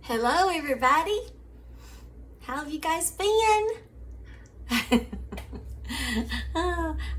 Hello, everybody. How have you guys been?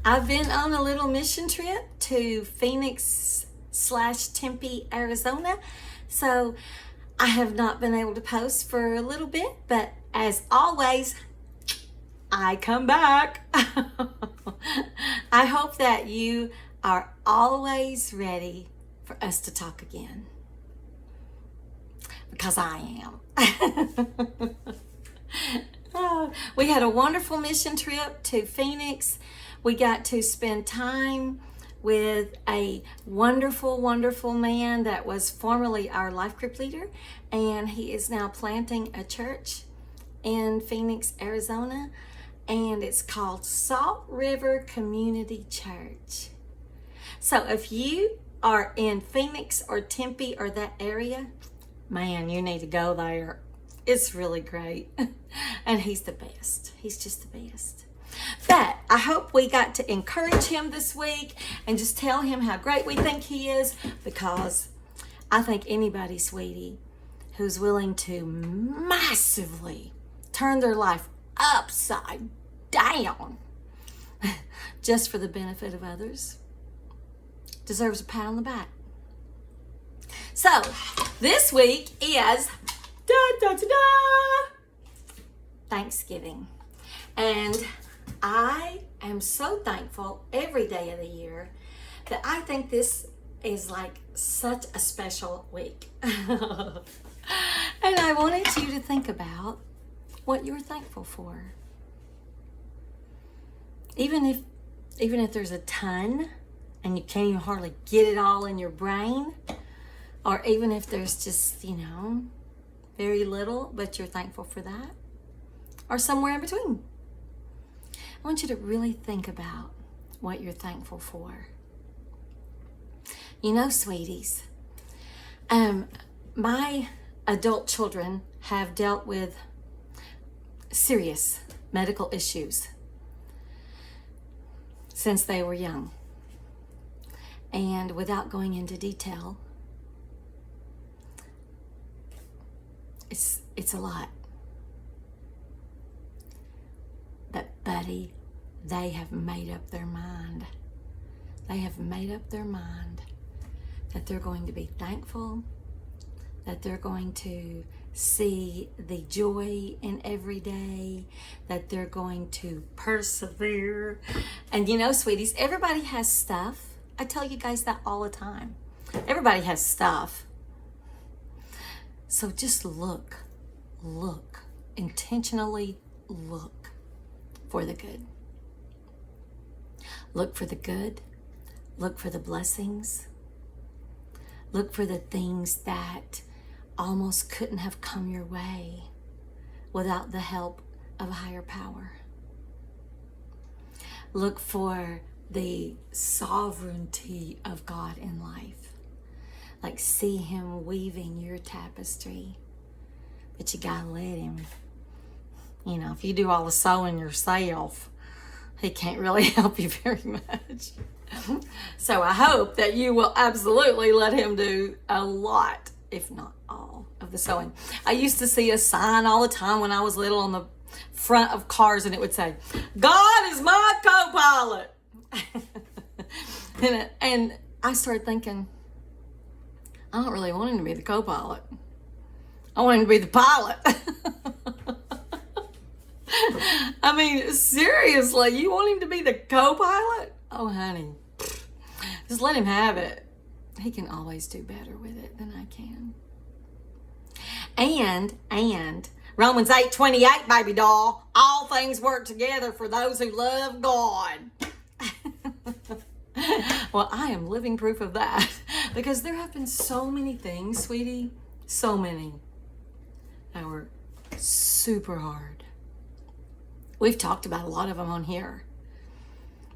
I've been on a little mission trip to Phoenix/Tempe, Arizona. So I have not been able to post for a little bit, but as always, I come back. I hope that you are always ready for us to talk again. Because I am. We had a wonderful mission trip to Phoenix. We got to spend time with a wonderful, wonderful man that was formerly our life group leader, and he is now planting a church in Phoenix, Arizona, and it's called Salt River Community Church. So if you are in Phoenix or Tempe or that area, man, you need to go there. It's really great. And he's the best. He's just the best. But I hope we got to encourage him this week and just tell him how great we think he is, because I think anybody, sweetie, who's willing to massively turn their life upside down just for the benefit of others deserves a pat on the back. So, this week is Thanksgiving. And I am so thankful every day of the year that I think this is like such a special week. And I wanted you to think about what you're thankful for. Even if there's a ton and you can't even hardly get it all in your brain, or even if there's just, very little, but you're thankful for that, or somewhere in between. I want you to really think about what you're thankful for. Sweeties, my adult children have dealt with serious medical issues since they were young. And without going into detail, it's a lot. But buddy, they have made up their mind. They have made up their mind that they're going to be thankful, that they're going to see the joy in every day, that they're going to persevere. And sweeties, everybody has stuff. I tell you guys that all the time. Everybody has stuff. So just look, intentionally look for the good. Look for the good. Look for the blessings. Look for the things that almost couldn't have come your way without the help of a higher power. Look for the sovereignty of God in life. Like, see him weaving your tapestry, but you gotta let him. If you do all the sewing yourself, he can't really help you very much. So I hope that you will absolutely let him do a lot, if not all, of the sewing. I used to see a sign all the time when I was little on the front of cars, and it would say, "God is my co-pilot." and I started thinking, I don't really want him to be the co-pilot. I want him to be the pilot. I mean, seriously, you want him to be the co-pilot? Oh, honey, just let him have it. He can always do better with it than I can. And Romans 8:28, baby doll, all things work together for those who love God. Well, I am living proof of that, because there have been so many things, sweetie, so many that were super hard. We've talked about a lot of them on here.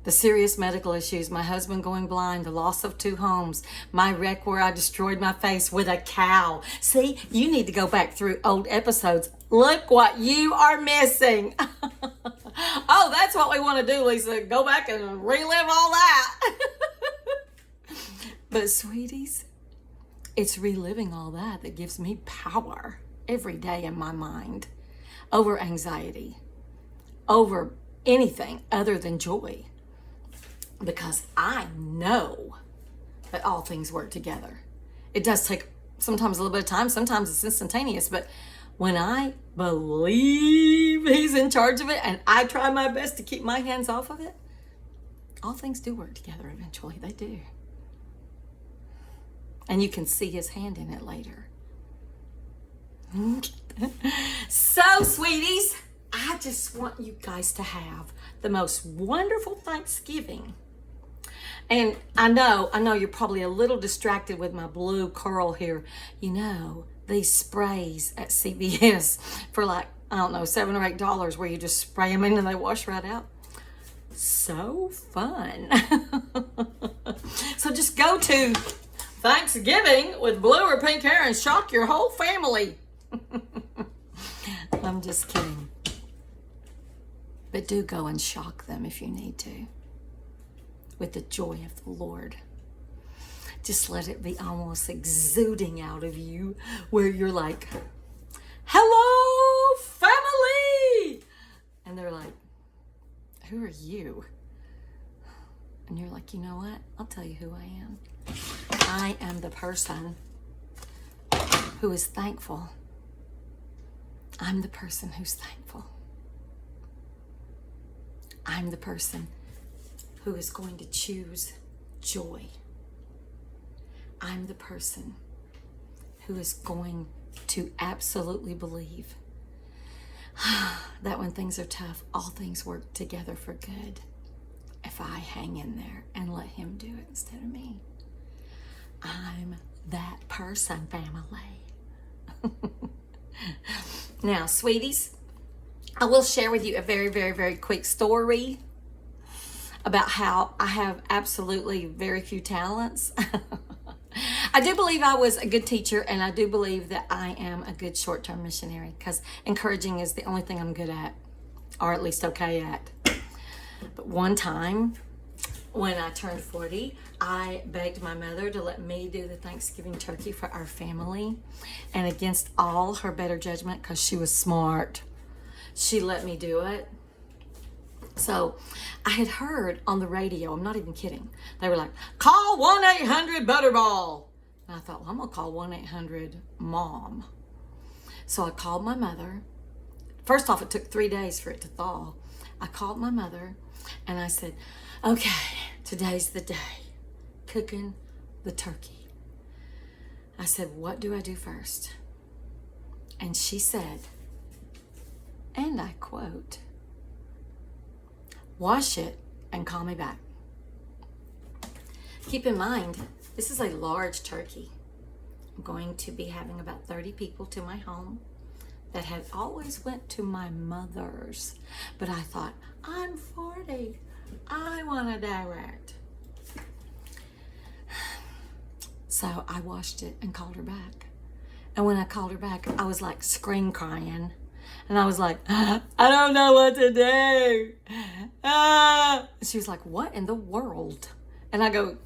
The serious medical issues, my husband going blind, the loss of 2 homes, my wreck where I destroyed my face with a cow. See, you need to go back through old episodes. Look what you are missing. Oh, that's what we want to do, Lisa. Go back and relive all that. But sweeties, it's reliving all that gives me power every day in my mind over anxiety, over anything other than joy, because I know that all things work together. It does take sometimes a little bit of time, sometimes it's instantaneous, but when I believe He's in charge of it and I try my best to keep my hands off of it, all things do work together eventually. They do. And you can see His hand in it later. So, sweeties, I just want you guys to have the most wonderful Thanksgiving. And I know you're probably a little distracted with my blue curl here. You know, these sprays at CVS for like, I don't know, $7 or $8 where you just spray them in and they wash right out. So fun. So just go to Thanksgiving with blue or pink hair and shock your whole family. I'm just kidding. But do go and shock them if you need to, with the joy of the Lord. Just let it be almost exuding out of you, where you're like, hello, family! And they're like, who are you? And you're like, you know what? I'll tell you who I am. I am the person who is thankful. I'm the person who's thankful. I'm the person who is going to choose joy. I'm the person who is going to absolutely believe that when things are tough, all things work together for good if I hang in there and let Him do it instead of me. I'm that person, family. Now, sweeties, I will share with you a very, very, very quick story about how I have absolutely very few talents. I do believe I was a good teacher, and I do believe that I am a good short-term missionary, because encouraging is the only thing I'm good at, or at least okay at. But one time, when I turned 40, I begged my mother to let me do the Thanksgiving turkey for our family. And against all her better judgment, because she was smart, she let me do it. So I had heard on the radio, I'm not even kidding, they were like, call 1-800-Butterball. And I thought, well, I'm going to call 1-800-Mom. So I called my mother. First off, it took 3 days for it to thaw. I called my mother and I said, okay, today's the day. Cooking the turkey. I said, what do I do first? And she said, and I quote, wash it and call me back. Keep in mind, this is a large turkey. I'm going to be having about 30 people to my home that had always went to my mother's. But I thought, I'm 40. I want to direct. So I washed it and called her back. And when I called her back, I was like scream crying. And I was like, I don't know what to do. She was like, what in the world? And I go,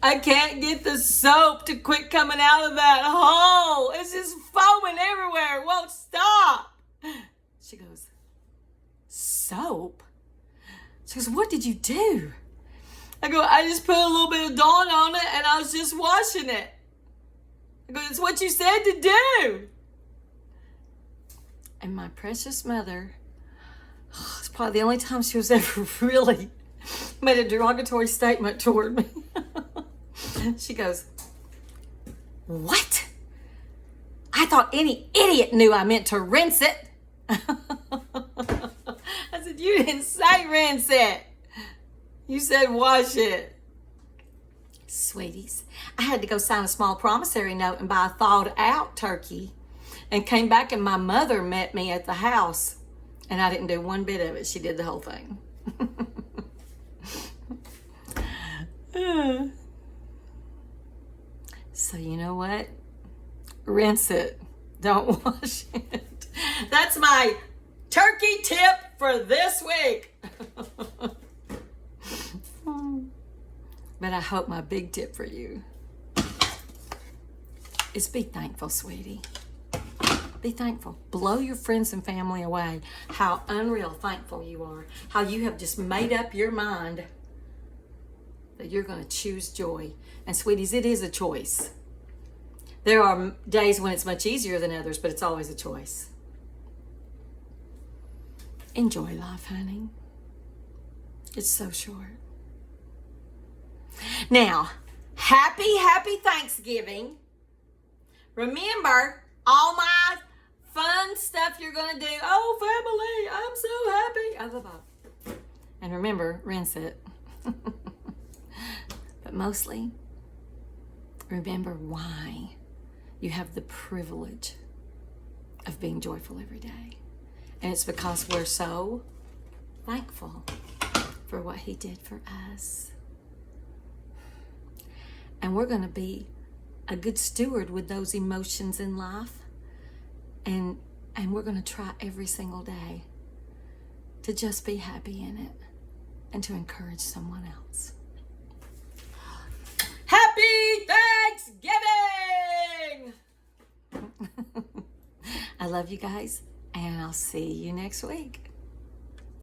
I can't get the soap to quit coming out of that hole. It's just foaming everywhere. It won't stop. She goes, soap? She goes, what did you do? I go, I just put a little bit of Dawn on it and I was just washing it. I go, it's what you said to do. And my precious mother, it's probably the only time she was ever really made a derogatory statement toward me. She goes, what? I thought any idiot knew I meant to rinse it. I said, you didn't say rinse it. You said wash it. Sweeties, I had to go sign a small promissory note and buy a thawed out turkey, and came back and my mother met me at the house, and I didn't do one bit of it. She did the whole thing. So you know what? Rinse it. Don't wash it. That's my turkey tip for this week. But I hope my big tip for you is be thankful, sweetie. Be thankful. Blow your friends and family away how unreal thankful you are. How you have just made up your mind that you're going to choose joy. And sweeties, it is a choice. There are days when it's much easier than others, but it's always a choice. Enjoy life, honey. It's so short. Now, happy Thanksgiving. Remember all my fun stuff you're going to do. Oh, family, I'm so happy. And remember, rinse it. But mostly, remember why you have the privilege of being joyful every day. And it's because we're so thankful for what he did for us. And we're going to be a good steward with those emotions in life. And we're going to try every single day to just be happy in it and to encourage someone else. Happy Thanksgiving! I love you guys, and I'll see you next week.